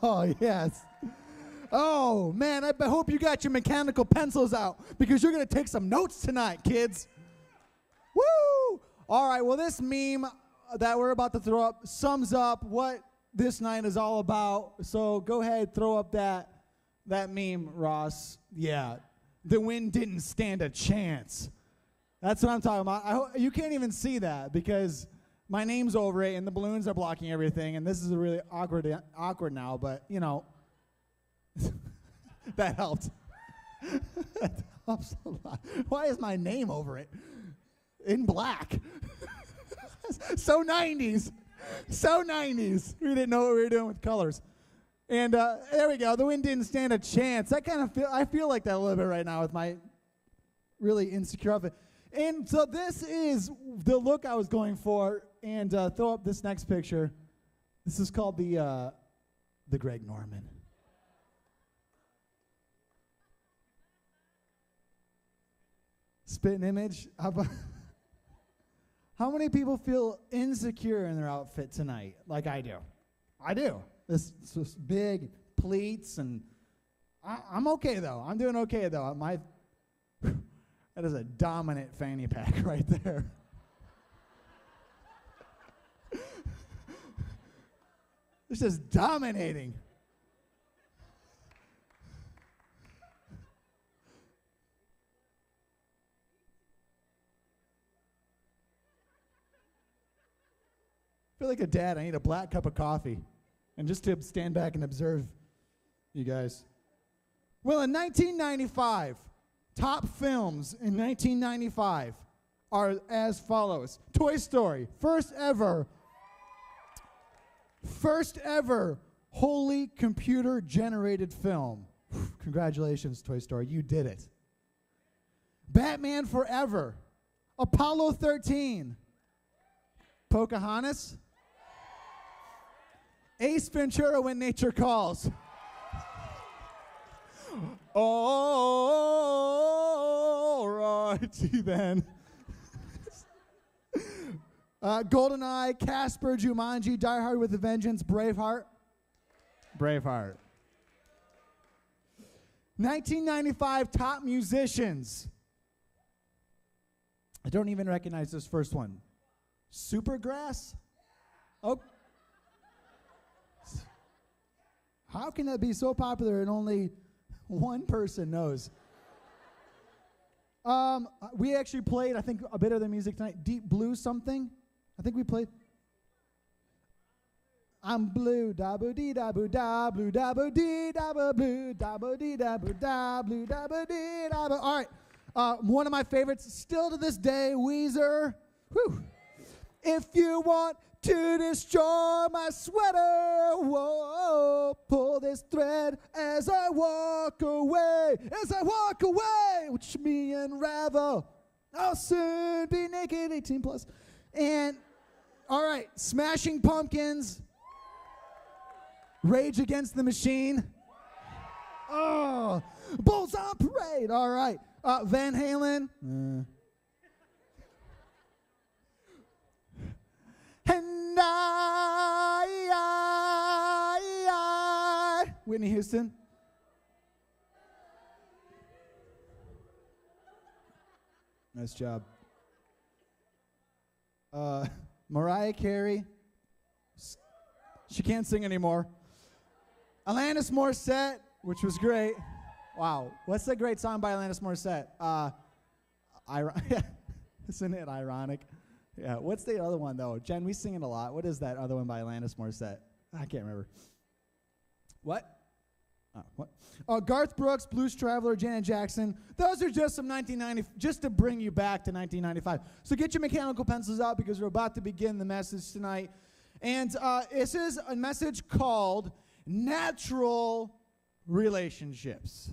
Oh, yes. Oh, man, I hope you got your mechanical pencils out because you're going to take some notes tonight, kids. Woo! All right, well, this meme that we're about to throw up sums up what this night is all about. So go ahead, throw up that meme, Ross. Yeah, the wind didn't stand a chance. That's what I'm talking about. You can't even see that because my name's over it and the balloons are blocking everything, and this is really awkward now, but, you know, that helped. That helps a lot. Why is my name over it? In black. So 90s. So 90s. We didn't know what we were doing with colors. And there we go. The wind didn't stand a chance. I feel like that a little bit right now with my really insecure outfit. And so this is the look I was going for. And throw up this next picture. This is called the Greg Norman. Spitting image. How many people feel insecure in their outfit tonight? Like I do. I do. This big pleats, and I'm okay though. I'm doing okay though. That is a dominant fanny pack right there. It's just dominating. I feel like a dad. I need a black cup of coffee. And just to stand back and observe you guys. Well, in 1995, top films in 1995 are as follows. Toy Story, first ever wholly computer-generated film. Congratulations, Toy Story. You did it. Batman Forever, Apollo 13, Pocahontas, Ace Ventura, When Nature Calls. All righty then. GoldenEye, Casper, Jumanji, Die Hard with a Vengeance, Braveheart. 1995 top musicians. I don't even recognize this first one. Supergrass? Oh. How can that be so popular and only one person knows? We actually played, I think, a bit of their music tonight. Deep Blue something. I think we played. I'm blue, da boo dee da boo da, blue da boo dee da boo blue, da boo dee da boo da, blue da boo dee da boo. All right, one of my favorites, still to this day, Weezer. Whew. If you want to destroy my sweater, whoa, pull this thread as I walk away, watch me unravel. I'll soon be naked, 18 plus. And, all right, Smashing Pumpkins, Rage Against the Machine. Oh, Bulls on Parade, all right. Van Halen. And I, Whitney Houston. Nice job. Mariah Carey. She can't sing anymore. Alanis Morissette, which was great. Wow. What's the great song by Alanis Morissette? Isn't it ironic? Yeah, what's the other one, though? Jen, we sing it a lot. What is that other one by Alanis Morissette? I can't remember. What? What? Oh, Garth Brooks, Blues Traveler, Janet Jackson. Those are just some 1990, just to bring you back to 1995. So get your mechanical pencils out because we're about to begin the message tonight. And this is a message called Natural Relationships.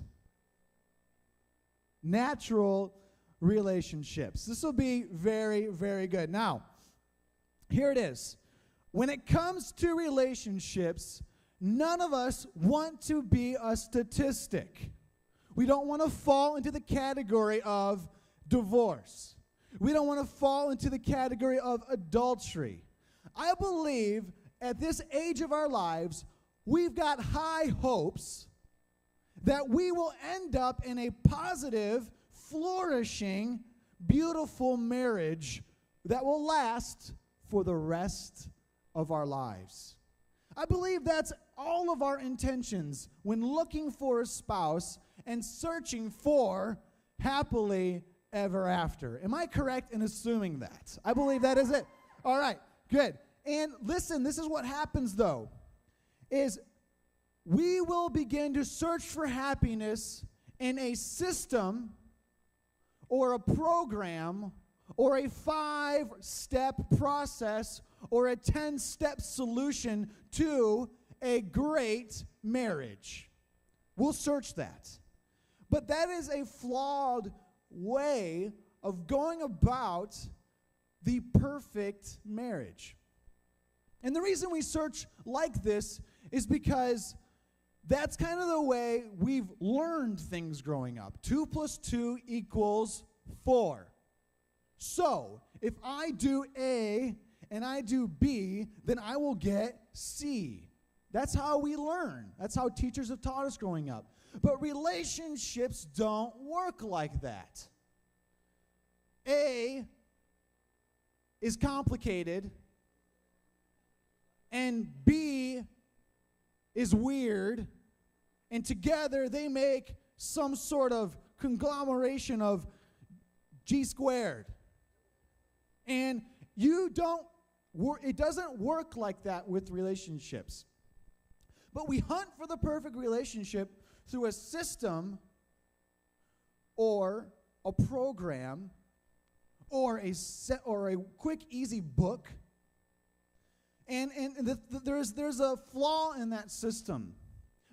Natural relationships. This will be very, very good. Now, here it is. When it comes to relationships, none of us want to be a statistic. We don't want to fall into the category of divorce. We don't want to fall into the category of adultery. I believe at this age of our lives, we've got high hopes that we will end up in a positive, flourishing, beautiful marriage that will last for the rest of our lives. I believe that's all of our intentions when looking for a spouse and searching for happily ever after. Am I correct in assuming that? I believe that is it. All right, good. And listen, this is what happens though, is we will begin to search for happiness in a system or a program or a 5-step process or a 10-step solution to a great marriage. We'll search that. But that is a flawed way of going about the perfect marriage. And the reason we search like this is because that's kind of the way we've learned things growing up. 2 + 2 = 4. So, if I do A and I do B, then I will get C. That's how we learn. That's how teachers have taught us growing up. But relationships don't work like that. A is complicated, and B is weird, and together they make some sort of conglomeration of G squared. And it doesn't work like that with relationships. But we hunt for the perfect relationship through a system or a program or a quick, easy book. And there's a flaw in that system.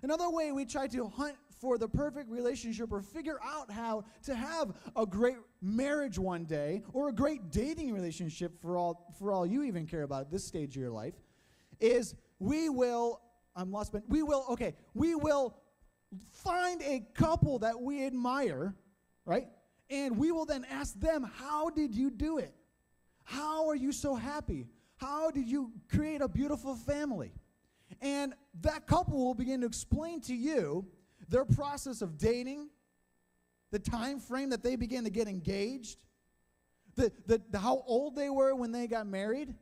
Another way we try to hunt for the perfect relationship or figure out how to have a great marriage one day or a great dating relationship for all you even care about at this stage of your life is we will find a couple that we admire, right? And we will then ask them, how did you do it? How are you so happy? How did you create a beautiful family? And that couple will begin to explain to you their process of dating, the time frame that they began to get engaged, how old they were when they got married.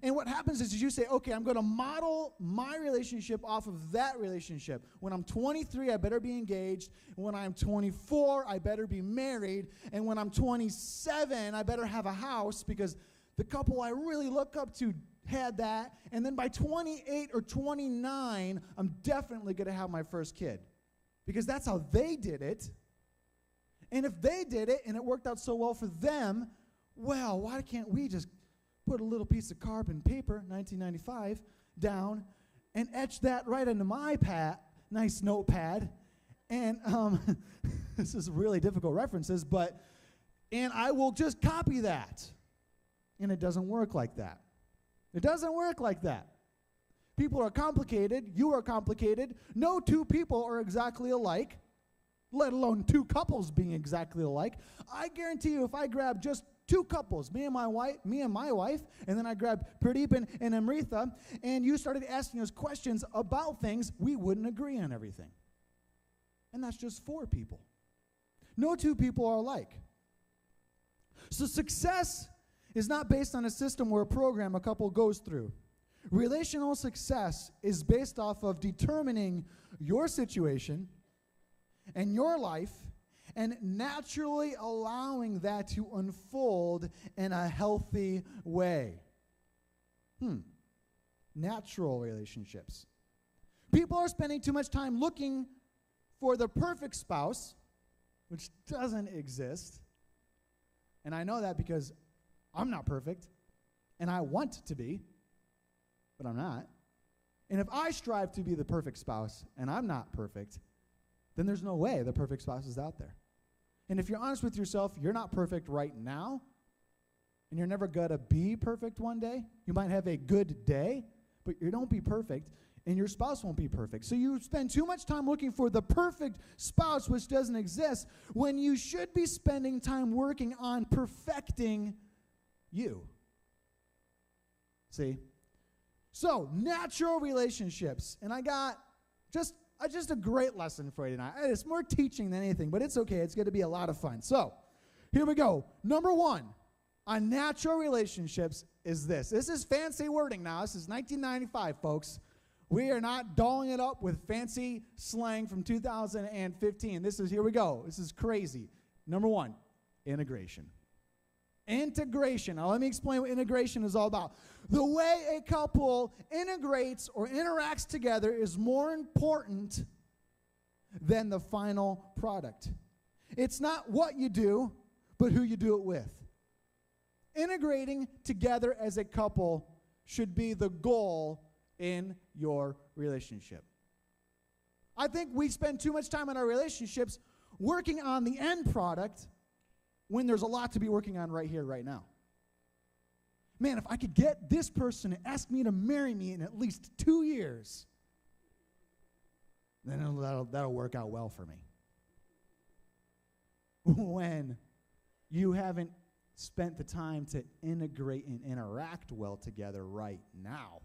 And what happens is you say, okay, I'm going to model my relationship off of that relationship. When I'm 23, I better be engaged. When I'm 24, I better be married. And when I'm 27, I better have a house because the couple I really look up to had that. And then by 28 or 29, I'm definitely going to have my first kid because that's how they did it. And if they did it and it worked out so well for them, well, why can't we just put a little piece of carbon paper, 1995, down and etch that right into my nice notepad? And this is really difficult references, and I will just copy that. And it doesn't work like that. It doesn't work like that. People are complicated. You are complicated. No two people are exactly alike, let alone two couples being exactly alike. I guarantee you if I grab just two couples, me and my wife, and then I grabbed Pradeep and Amrita, and you started asking us questions about things, we wouldn't agree on everything. And that's just 4 people. No two people are alike. So success is not based on a system or a program a couple goes through. Relational success is based off of determining your situation and your life and naturally allowing that to unfold in a healthy way. Natural relationships. People are spending too much time looking for the perfect spouse, which doesn't exist. And I know that because I'm not perfect, and I want to be, but I'm not. And if I strive to be the perfect spouse, and I'm not perfect, then there's no way the perfect spouse is out there. And if you're honest with yourself, you're not perfect right now, and you're never going to be perfect one day. You might have a good day, but you don't be perfect, and your spouse won't be perfect. So you spend too much time looking for the perfect spouse, which doesn't exist, when you should be spending time working on perfecting you. See, So, natural relationships. And I got just a great lesson for you tonight. It's more teaching than anything, but it's okay. It's going to be a lot of fun. So, here we go. Number one on natural relationships is this. This is fancy wording now. This is 1995, folks. We are not dolling it up with fancy slang from 2015. Here we go. This is crazy. Number one, integration. Integration. Now, let me explain what integration is all about. The way a couple integrates or interacts together is more important than the final product. It's not what you do, but who you do it with. Integrating together as a couple should be the goal in your relationship. I think we spend too much time in our relationships working on the end product when there's a lot to be working on right here, right now. Man, if I could get this person to ask me to marry me in at least 2 years, then that'll work out well for me. When you haven't spent the time to integrate and interact well together right now,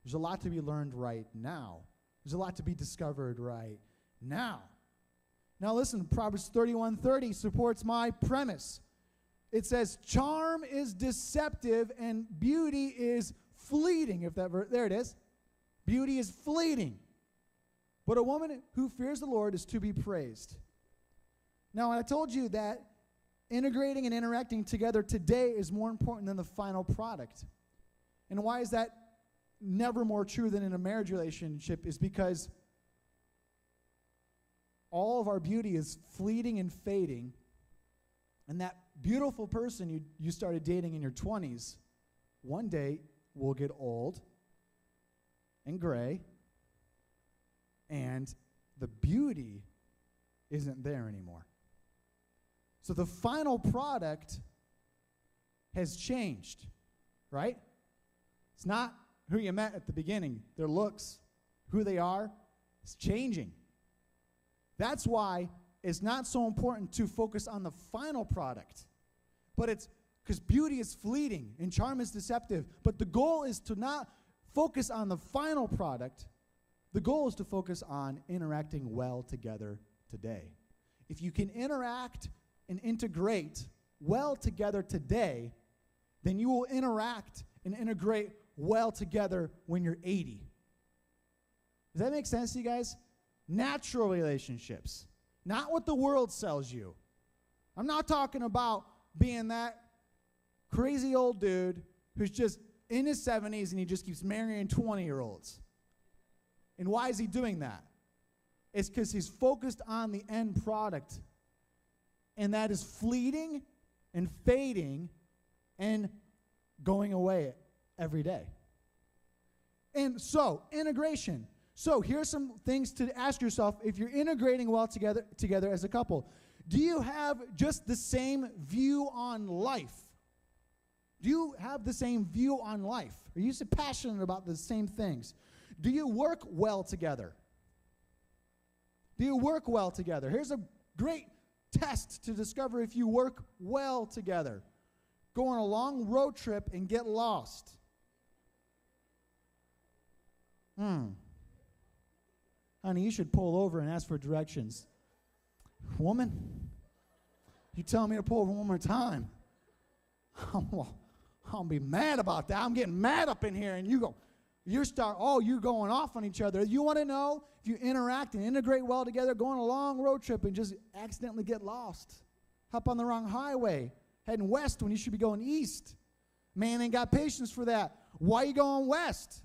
there's a lot to be learned right now. There's a lot to be discovered right now. Now listen, Proverbs 31:30 supports my premise. It says, charm is deceptive and beauty is fleeting. There it is. Beauty is fleeting. But a woman who fears the Lord is to be praised. Now, I told you that integrating and interacting together today is more important than the final product. And why is that never more true than in a marriage relationship is because all of our beauty is fleeting and fading, and that beautiful person you started dating in your 20s one day will get old and gray, and the beauty isn't there anymore. So the final product has changed, right? It's not who you met at the beginning. Their looks, who they are, is changing. That's why it's not so important to focus on the final product. But it's because beauty is fleeting and charm is deceptive. But the goal is to not focus on the final product. The goal is to focus on interacting well together today. If you can interact and integrate well together today, then you will interact and integrate well together when you're 80. Does that make sense to you guys? Natural relationships, not what the world sells you. I'm not talking about being that crazy old dude who's just in his 70s and he just keeps marrying 20-year-olds. And why is he doing that? It's because he's focused on the end product. And that is fleeting and fading and going away every day. And so, integration. So, here's some things to ask yourself if you're integrating well together as a couple. Do you have just the same view on life? Do you have the same view on life? Are you so passionate about the same things? Do you work well together? Do you work well together? Here's a great test to discover if you work well together. Go on a long road trip and get lost. Honey, you should pull over and ask for directions. Woman, you tell me to pull over one more time, I'll be mad about that. I'm getting mad up in here, and you're going off on each other. You want to know if you interact and integrate well together, go on a long road trip and just accidentally get lost. Hop on the wrong highway, heading west when you should be going east. Man ain't got patience for that. Why are you going west?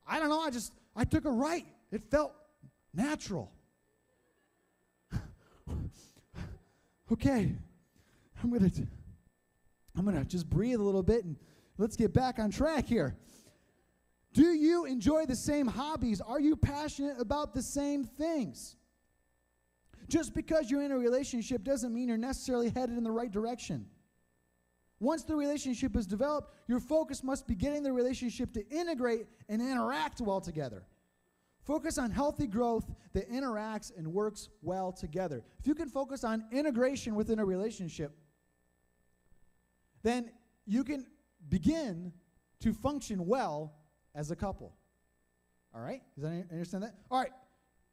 I don't know. I took a right. It felt natural. Okay, I'm gonna just breathe a little bit and let's get back on track here. Do you enjoy the same hobbies? Are you passionate about the same things? Just because you're in a relationship doesn't mean you're necessarily headed in the right direction. Once the relationship is developed, your focus must be getting the relationship to integrate and interact well together. Focus on healthy growth that interacts and works well together. If you can focus on integration within a relationship, then you can begin to function well as a couple. All right? Does anyone understand that? All right.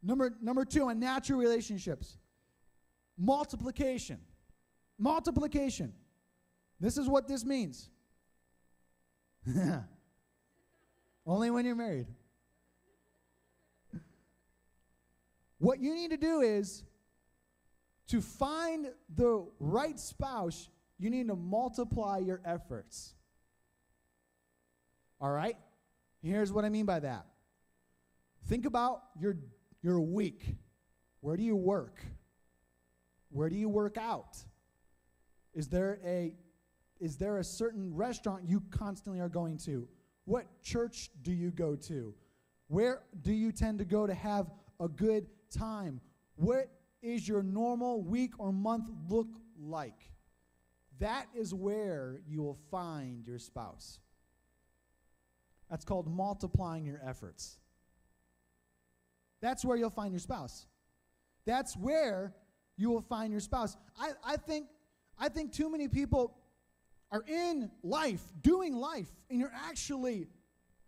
Number 2 on natural relationships. Multiplication. Multiplication. This is what this means. Only when you're married. What you need to do is, to find the right spouse, you need to multiply your efforts. All right? Here's what I mean by that. Think about your week. Where do you work? Where do you work out? Is there a certain restaurant you constantly are going to? What church do you go to? Where do you tend to go to have a good time? What is your normal week or month look like? That is where you will find your spouse. That's called multiplying your efforts. That's where you'll find your spouse. That's where you will find your spouse. I think too many people are in life, doing life, and you're actually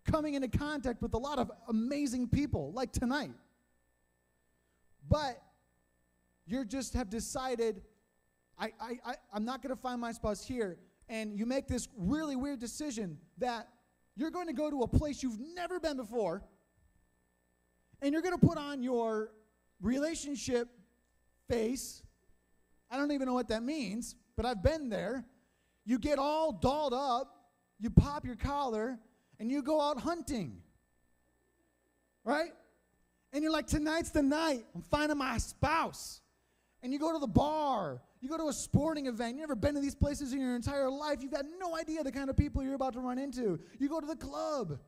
coming into contact with a lot of amazing people, like tonight. But you just have decided, I'm not going to find my spouse here, and you make this really weird decision that you're going to go to a place you've never been before, and you're going to put on your relationship face. I don't even know what that means, but I've been there. You get all dolled up, you pop your collar, and you go out hunting. Right? And you're like, tonight's the night. I'm finding my spouse. And you go to the bar. You go to a sporting event. You've never been to these places in your entire life. You've got no idea the kind of people you're about to run into. You go to the club.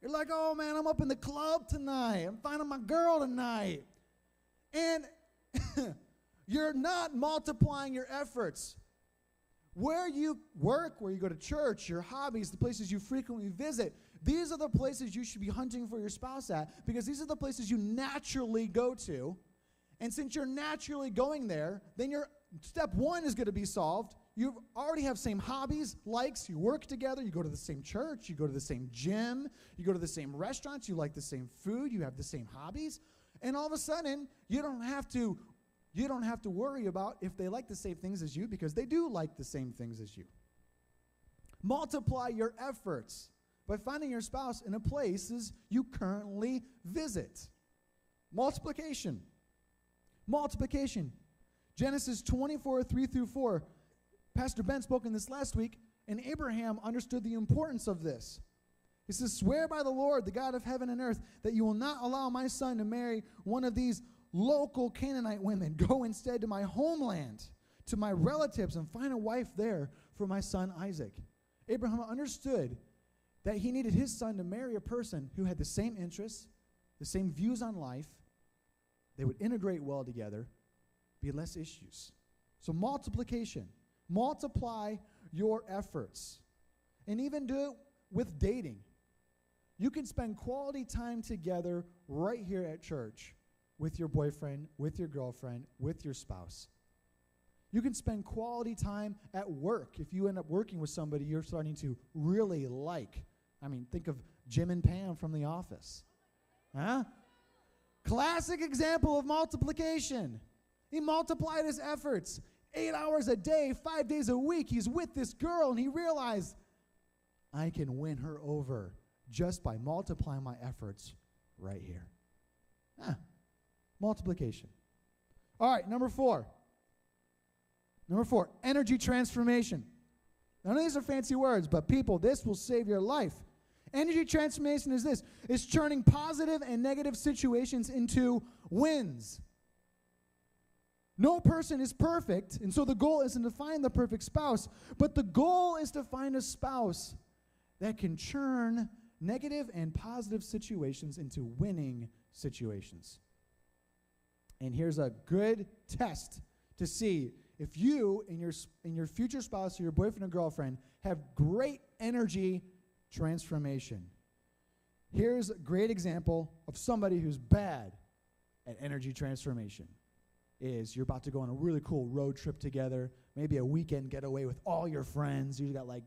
You're like, oh, man, I'm up in the club tonight. I'm finding my girl tonight. And you're not multiplying your efforts. Where you work, where you go to church, your hobbies, the places you frequently visit, these are the places you should be hunting for your spouse at, because these are the places you naturally go to. And since you're naturally going there, then your step 1 is going to be solved. You already have same hobbies, likes, you work together, you go to the same church, you go to the same gym, you go to the same restaurants, you like the same food, you have the same hobbies, and all of a sudden, you don't have to worry about if they like the same things as you, because they do like the same things as you. Multiply your efforts by finding your spouse in the places you currently visit. Multiplication. Multiplication. Genesis 24, 3-4. Pastor Ben spoke in this last week, and Abraham understood the importance of this. He says, swear by the Lord, the God of heaven and earth, that you will not allow my son to marry one of these local Canaanite women. Go instead to my homeland, to my relatives, and find a wife there for my son Isaac. Abraham understood that he needed his son to marry a person who had the same interests, the same views on life. They would integrate well together, be less issues. So multiplication. Multiply your efforts. And even do it with dating. You can spend quality time together right here at church with your boyfriend, with your girlfriend, with your spouse. You can spend quality time at work if you end up working with somebody you're starting to really like. I mean, think of Jim and Pam from The Office. Huh? Classic example of multiplication. He multiplied his efforts. 8 hours a day, 5 days a week, he's with this girl, and he realized, I can win her over just by multiplying my efforts right here. Multiplication. All right, number 4. Number 4, energy transformation. None of these are fancy words, but people, this will save your life. Energy transformation is this. It's turning positive and negative situations into wins. No person is perfect, and so the goal isn't to find the perfect spouse, but the goal is to find a spouse that can turn negative and positive situations into winning situations. And here's a good test to see if you and your future spouse or your boyfriend or girlfriend have great energy transformation. Here's a great example of somebody who's bad at energy transformation. Is you're about to go on a really cool road trip together, maybe a weekend getaway with all your friends. You got like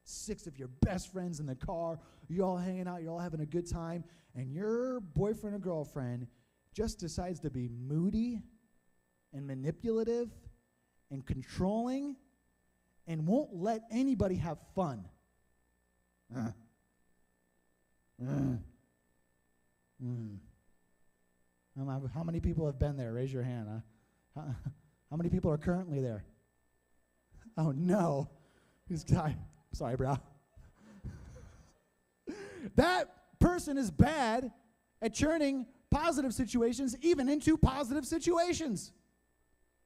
6 of your best friends in the car, you're all hanging out, you're all having a good time, and your boyfriend or girlfriend just decides to be moody and manipulative and controlling and won't let anybody have fun. How many people have been there? Raise your hand. How many people are currently there? Oh, no. This guy. Sorry, bro. That person is bad at turning positive situations even into positive situations.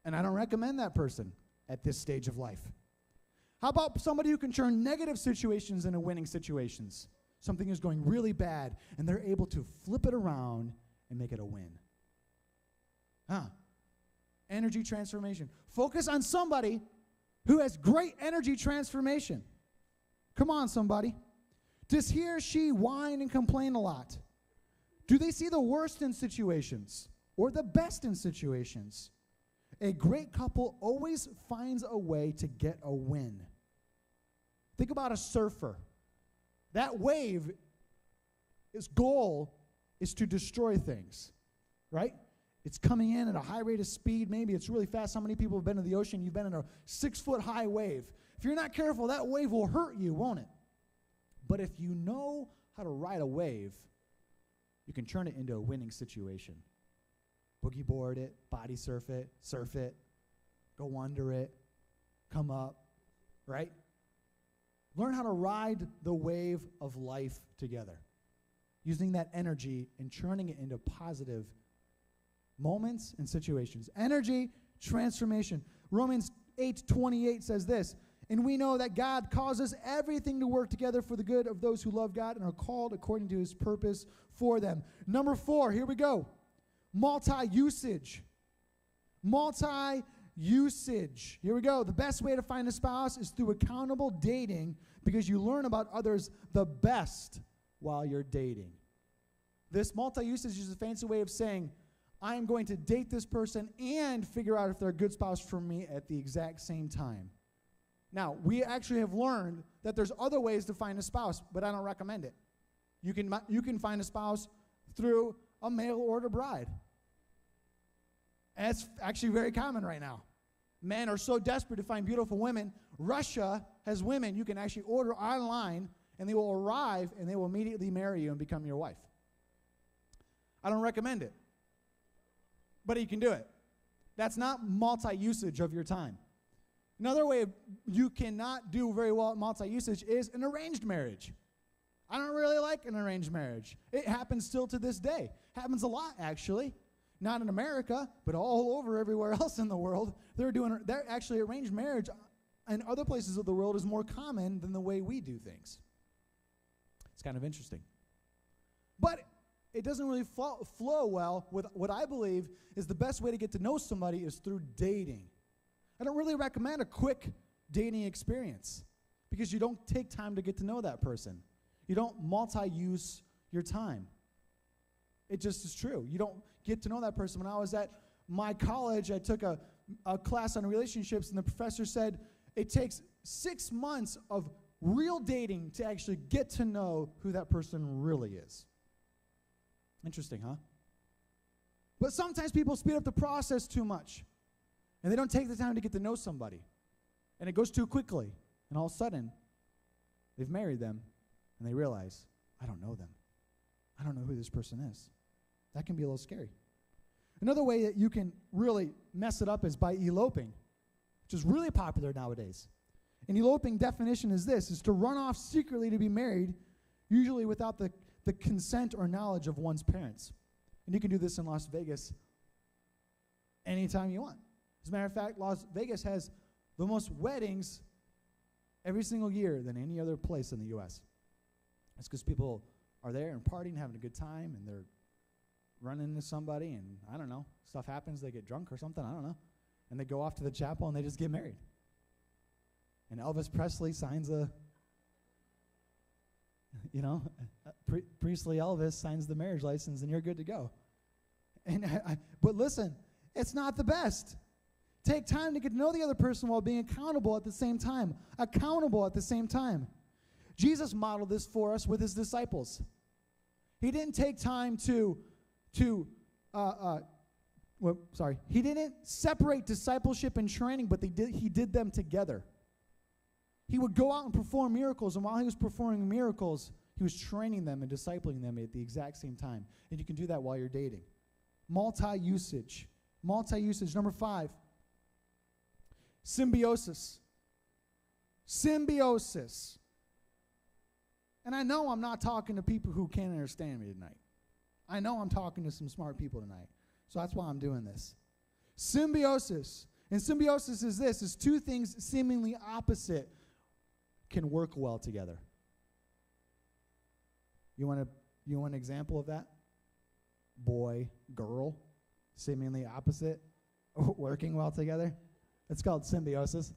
And I don't recommend that person at this stage of life. How about somebody who can turn negative situations into winning situations? Something is going really bad, and they're able to flip it around and make it a win. Energy transformation. Focus on somebody who has great energy transformation. Come on, somebody. Does he or she whine and complain a lot? Do they see the worst in situations or the best in situations? A great couple always finds a way to get a win. Think about a surfer. That wave, its goal is to destroy things, right? It's coming in at a high rate of speed. Maybe it's really fast. How many people have been to the ocean? You've been in a 6-foot high wave. If you're not careful, that wave will hurt you, won't it? But if you know how to ride a wave, you can turn it into a winning situation. Boogie board it, body surf it, go under it, come up, right? Learn how to ride the wave of life together, using that energy and turning it into positive moments and situations. Energy transformation. Romans 8:28 says this, and we know that God causes everything to work together for the good of those who love God and are called according to his purpose for them. Number 4, here we go. Multi-usage. Multi-usage. Here we go. The best way to find a spouse is through accountable dating because you learn about others the best while you're dating. This multi-usage is a fancy way of saying, I am going to date this person and figure out if they're a good spouse for me at the exact same time. Now, we actually have learned that there's other ways to find a spouse, but I don't recommend it. You can find a spouse through a mail-order bride. And it's actually very common right now. Men are so desperate to find beautiful women. Russia has women you can actually order online, and they will arrive, and they will immediately marry you and become your wife. I don't recommend it, but you can do it. That's not multi-usage of your time. Another way you cannot do very well at multi-usage is an arranged marriage. I don't really like an arranged marriage. It happens still to this day. Happens a lot, actually. Not in America, but all over everywhere else in the world. They're actually arranged marriage in other places of the world is more common than the way we do things. It's kind of interesting. But it doesn't really flow well with what I believe is the best way to get to know somebody is through dating. I don't really recommend a quick dating experience because you don't take time to get to know that person. You don't multi-use your time. It just is true. You don't get to know that person. When I was at my college, I took a class on relationships, and the professor said it takes 6 months of real dating to actually get to know who that person really is. Interesting, huh? But sometimes people speed up the process too much, and they don't take the time to get to know somebody. And it goes too quickly, and all of a sudden, they've married them, and they realize, I don't know them. I don't know who this person is. That can be a little scary. Another way that you can really mess it up is by eloping, which is really popular nowadays. An eloping definition is this, is to run off secretly to be married, usually without the consent or knowledge of one's parents. And you can do this in Las Vegas anytime you want. As a matter of fact, Las Vegas has the most weddings every single year than any other place in the U.S. That's because people are there and partying, having a good time, and they're running into somebody, and I don't know, stuff happens, they get drunk or something, I don't know, and they go off to the chapel and they just get married. And Elvis Presley signs Priestly Elvis signs the marriage license, and you're good to go. But listen, it's not the best. Take time to get to know the other person while being accountable at the same time. Accountable at the same time. Jesus modeled this for us with his disciples. He didn't take time he didn't separate discipleship and training, but he did them together. He would go out and perform miracles, and while he was performing miracles, he was training them and discipling them at the exact same time. And you can do that while you're dating. Multi-usage. Multi-usage. Number 5, symbiosis. Symbiosis. And I know I'm not talking to people who can't understand me tonight. I know I'm talking to some smart people tonight. So that's why I'm doing this. Symbiosis. And symbiosis is this, is two things seemingly opposite can work well together. You want an example of that? Boy, girl, seemingly opposite, working well together. It's called symbiosis.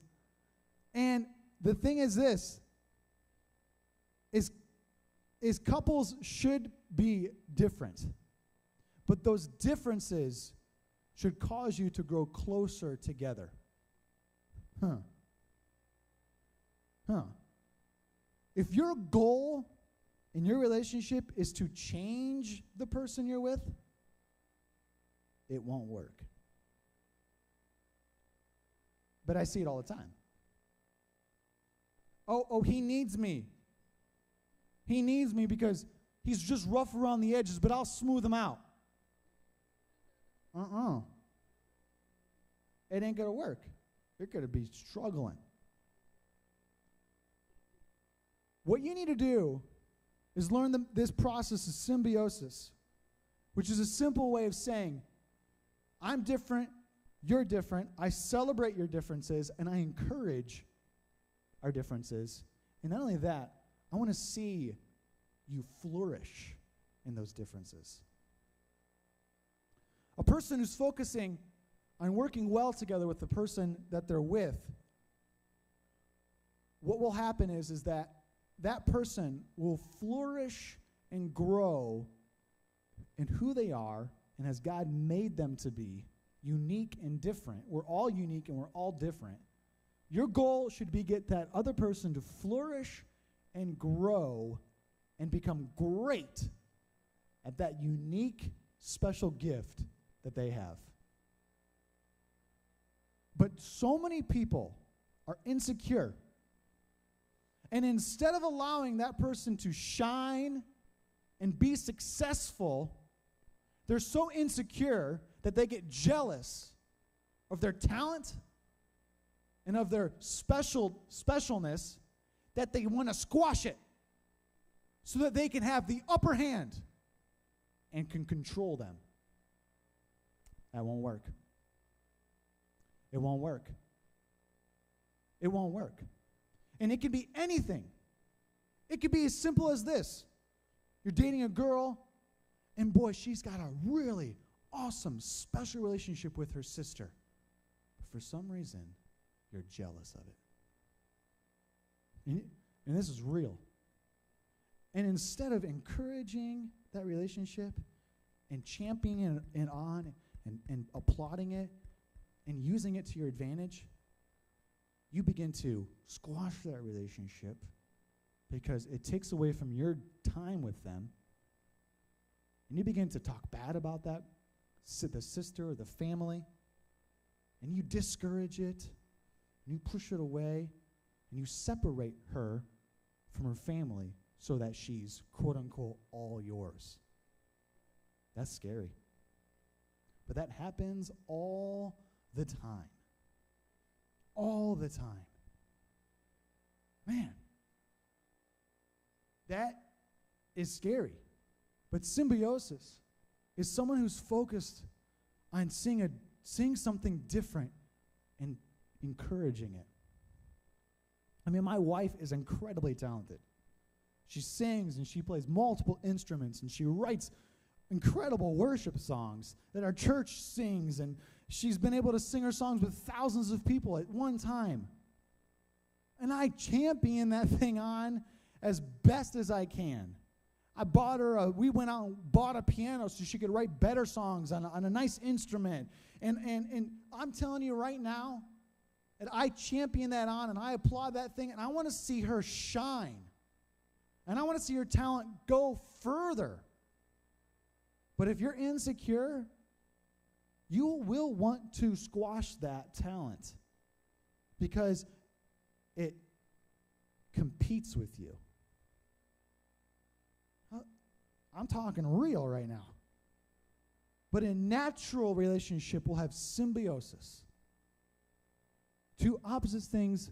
And the thing is this, is couples should be different. But those differences should cause you to grow closer together. If your goal in your relationship is to change the person you're with, it won't work. But I see it all the time. Oh, he needs me. He needs me because he's just rough around the edges, but I'll smooth him out. It ain't going to work. You're going to be struggling. What you need to do is learn this process of symbiosis, which is a simple way of saying, I'm different, you're different, I celebrate your differences, and I encourage our differences. And not only that, I want to see you flourish in those differences. A person who's focusing on working well together with the person that they're with, what will happen is that person will flourish and grow in who they are and as God made them to be, unique and different. We're all unique and we're all different. Your goal should be get that other person to flourish and grow and become great at that unique, special gift that they have. But so many people are insecure. And instead of allowing that person to shine and be successful, they're so insecure that they get jealous of their talent and of their specialness that they want to squash it so that they can have the upper hand and can control them. That won't work. It won't work. It won't work. And it could be anything. It could be as simple as this. You're dating a girl, and boy, she's got a really awesome, special relationship with her sister. But for some reason, you're jealous of it. And this is real. And instead of encouraging that relationship and championing it on and applauding it and using it to your advantage, you begin to squash that relationship because it takes away from your time with them. And you begin to talk bad about the sister or the family. And you discourage it. And you push it away. And you separate her from her family so that she's, quote unquote, all yours. That's scary. But that happens all the time. All the time. Man, that is scary. But symbiosis is someone who's focused on seeing something different and encouraging it. I mean, my wife is incredibly talented. She sings and she plays multiple instruments and she writes incredible worship songs that our church sings, and she's been able to sing her songs with thousands of people at one time. And I champion that thing on as best as I can. I bought her we went out and bought a piano so she could write better songs on a nice instrument. And I'm telling you right now that I champion that on and I applaud that thing, and I want to see her shine And I want to see your talent go further. But if you're insecure, you will want to squash that talent because it competes with you. I'm talking real right now. But in natural relationship, we'll have symbiosis. Two opposite things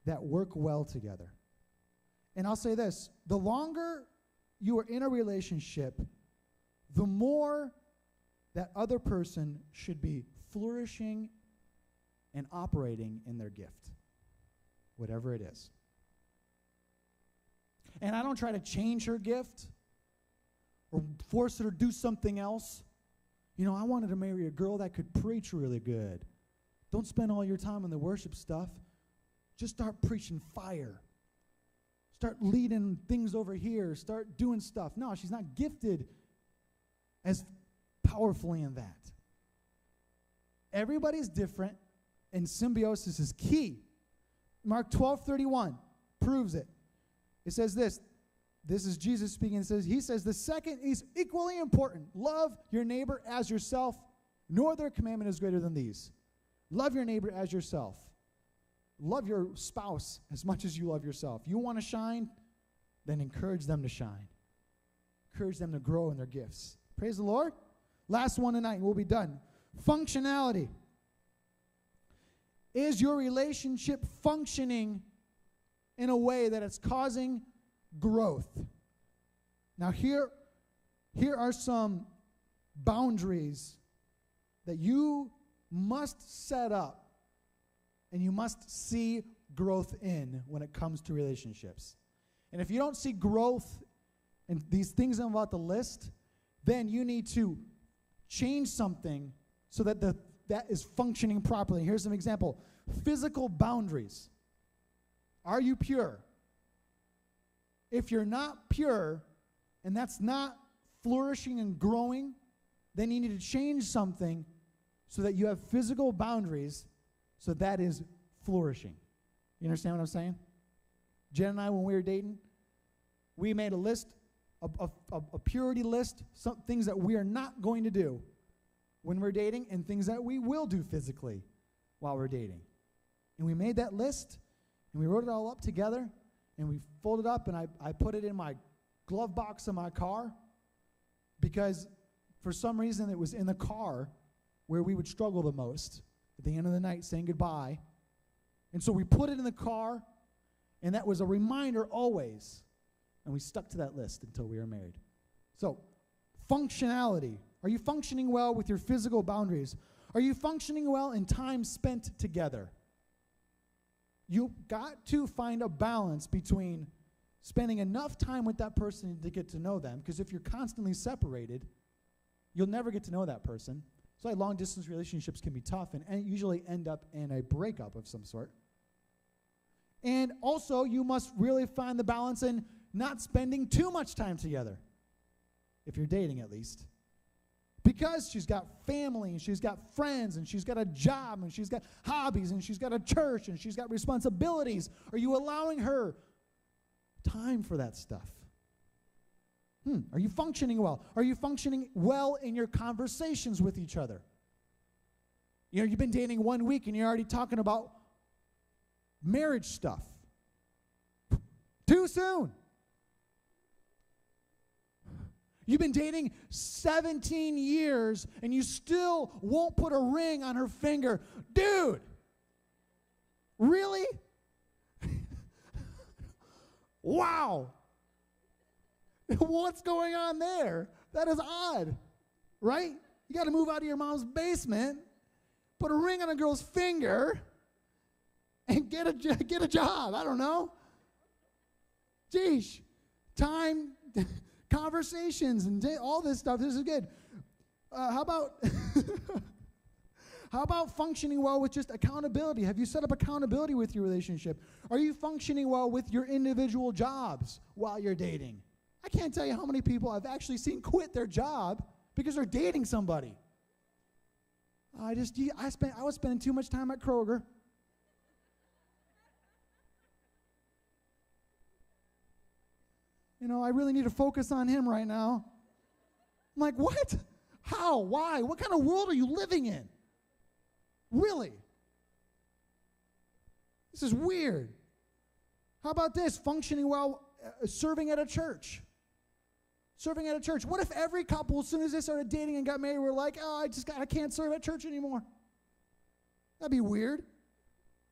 that work well together. And I'll say this, the longer you are in a relationship, the more that other person should be flourishing and operating in their gift, whatever it is. And I don't try to change her gift or force her to do something else. You know, I wanted to marry a girl that could preach really good. Don't spend all your time on the worship stuff. Just start preaching fire. Start leading things over here. Start doing stuff. No, she's not gifted as powerfully in that. Everybody's different, and symbiosis is key. Mark 12:31 proves it. It says this. This is Jesus speaking. He says, the second is equally important. Love your neighbor as yourself. No other commandment is greater than these. Love your neighbor as yourself. Love your spouse as much as you love yourself. You want to shine? Then encourage them to shine. Encourage them to grow in their gifts. Praise the Lord. Last one tonight, and we'll be done. Functionality. Is your relationship functioning in a way that it's causing growth? Now here are some boundaries that you must set up and you must see growth in when it comes to relationships. And if you don't see growth in these things I'm about to list, then you need to change something so that that is functioning properly. Here's an example. Physical boundaries. Are you pure? If you're not pure, and that's not flourishing and growing, then you need to change something so that you have physical boundaries so that is flourishing. You understand what I'm saying? Jen and I, when we were dating, we made a list, a purity list, some things that we are not going to do when we're dating and things that we will do physically while we're dating. And we made that list, and we wrote it all up together, and we folded up, and I put it in my glove box in my car because for some reason it was in the car where we would struggle the most at the end of the night saying goodbye. And so we put it in the car, and that was a reminder always. And we stuck to that list until we were married. So, functionality. Are you functioning well with your physical boundaries? Are you functioning well in time spent together? You got to find a balance between spending enough time with that person to get to know them, because if you're constantly separated, you'll never get to know that person. So long-distance relationships can be tough and usually end up in a breakup of some sort. And also, you must really find the balance in not spending too much time together, if you're dating at least. Because she's got family, and she's got friends, and she's got a job, and she's got hobbies, and she's got a church, and she's got responsibilities. Are you allowing her time for that stuff? Are you functioning well? Are you functioning well in your conversations with each other? You know, you've been dating 1 week, and you're already talking about marriage stuff. Too soon. You've been dating 17 years, and you still won't put a ring on her finger. Dude, really? Wow. What's going on there? That is odd, right? You got to move out of your mom's basement, put a ring on a girl's finger, and get a job. I don't know. Geesh. Time... Conversations and all this stuff. This is good. How about functioning well with just accountability? Have you set up accountability with your relationship? Are you functioning well with your individual jobs while you're dating? I can't tell you how many people I've actually seen quit their job because they're dating somebody. I was spending too much time at Kroger. I really need to focus on him right now. I'm like, what? How? Why? What kind of world are you living in? Really? This is weird. How about this? Functioning well, serving at a church. Serving at a church. What if every couple, as soon as they started dating and got married, were like, oh, I can't serve at church anymore? That'd be weird.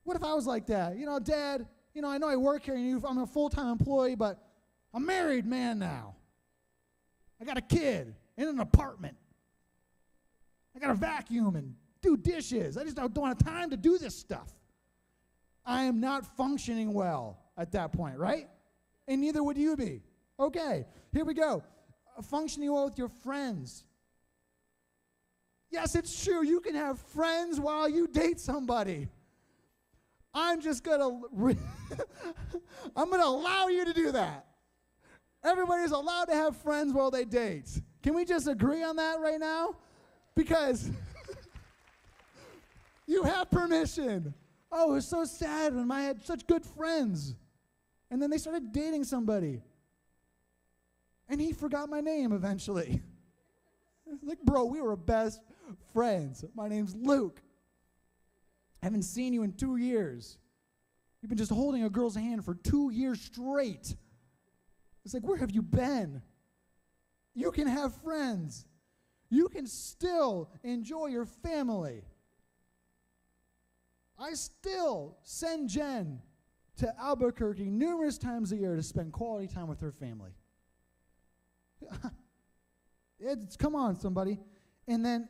What if I was like that? Dad, I know I work here and I'm a full-time employee, but I'm a married man now. I got a kid in an apartment. I got to vacuum and do dishes. I just don't have time to do this stuff. I am not functioning well at that point, right? And neither would you be. Okay, here we go. Functioning well with your friends. Yes, it's true. You can have friends while you date somebody. I'm just going to I'm going to allow you to do that. Everybody's allowed to have friends while they date. Can we just agree on that right now? Because you have permission. Oh, it was so sad when I had such good friends. And then they started dating somebody. And he forgot my name eventually. Like, bro, we were best friends. My name's Luke. I haven't seen you in 2 years. You've been just holding a girl's hand for 2 years straight. It's like, where have you been? You can have friends. You can still enjoy your family. I still send Jen to Albuquerque numerous times a year to spend quality time with her family. Come on, somebody. And then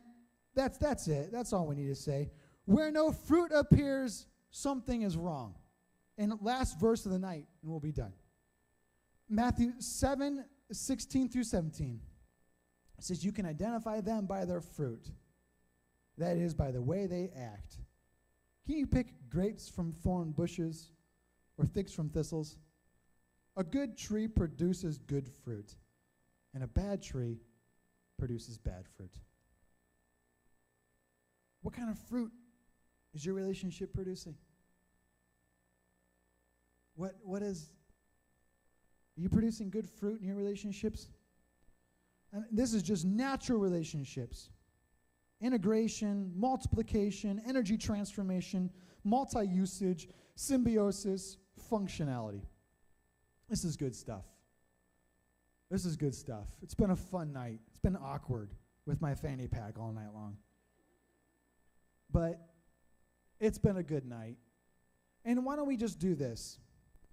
that's it. That's all we need to say. Where no fruit appears, something is wrong. And last verse of the night, and we'll be done. Matthew 7:16 through 17. It says, you can identify them by their fruit. That is, by the way they act. Can you pick grapes from thorn bushes or figs from thistles? A good tree produces good fruit, and a bad tree produces bad fruit. What kind of fruit is your relationship producing? Are you producing good fruit in your relationships? And this is just natural relationships. Integration, multiplication, energy transformation, multi-usage, symbiosis, functionality. This is good stuff. This is good stuff. It's been a fun night. It's been awkward with my fanny pack all night long. But it's been a good night. And why don't we just do this?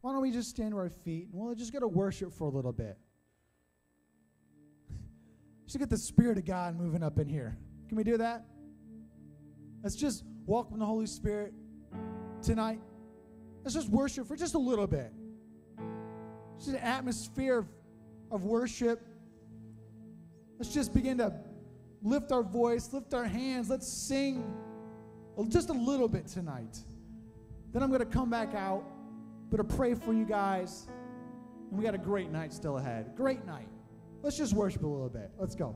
Why don't we just stand to our feet and we'll just go to worship for a little bit. Just get the Spirit of God moving up in here. Can we do that? Let's just welcome the Holy Spirit tonight. Let's just worship for just a little bit. Just an atmosphere of worship. Let's just begin to lift our voice, lift our hands. Let's sing just a little bit tonight. Then I'm going to come back out. I'm going to pray for you guys. And we got a great night still ahead. Great night. Let's just worship a little bit. Let's go.